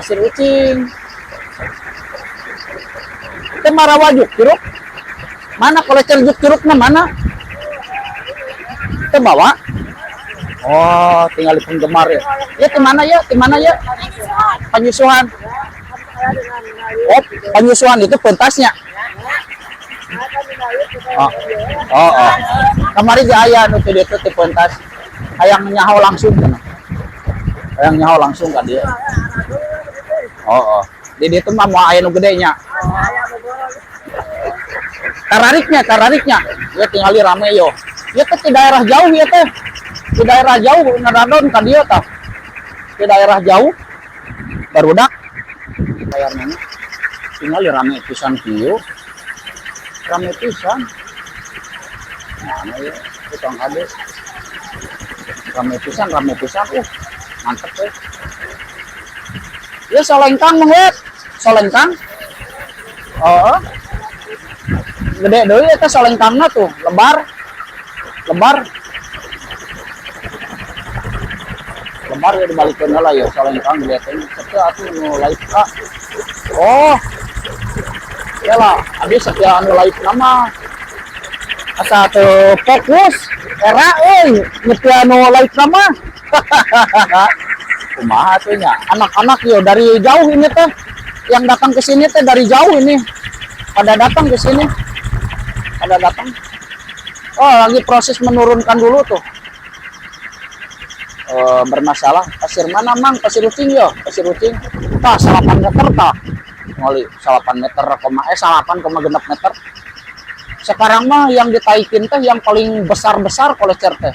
pasir ucing. Itu marawa juk jeruk. Mana kolecer juk jeruknya mana? Itu bawa. Oh, tinggal di penggemar ya. Ya di mana ya? Di mana ya? Penyusuhan. Oh, penyusuhan itu pentasnya. Oh, oh, oh. Kemarin di ayah itu dia tuh di pentas. Hayang nyaho langsung kan. Hayang nyaho langsung kan dia. Oh, oh. Di itu mah mau ayah nu gedenya. Tarariknya. Ya tinggal di rame yo. Ya tuh di daerah jauh ya teh. Di daerah jauh nadon kan dia tah. Di daerah jauh barudak kayaknya tinggal di rame pisan kieu. Rame pisan. Mana ya? Tukang ade. Rame pisan. Mantep ya. Ya solengkang mah solengkang. Oh. Gede deui eta solengkangna tuh, lebar ya dibalikeun heula ya solengkang lihat ini setia atuh nu live ka. Oh. Yalah, abis setia anu live nama asa teu fokus era euy nyetia anu live nama. Kumaha tuh nya anak-anak yo dari jauh ini teh yang datang ke sini teh dari jauh ini pada datang ke sini oh lagi proses menurunkan dulu tuh bermasalah pasir mana mang pasir ucing yo pasir ucing tah 8 meter tah ngoli 8 meter 8,6 meter sekarang mah yang ditaikin teh yang paling besar kolecer teh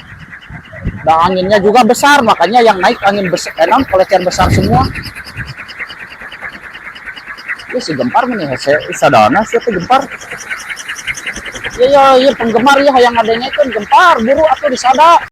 dan anginnya juga besar makanya yang naik angin besar kolecer besar semua ya si gempar nih sadana sih itu gempar ya penggemar ya yang adanya itu gempar buru atau disada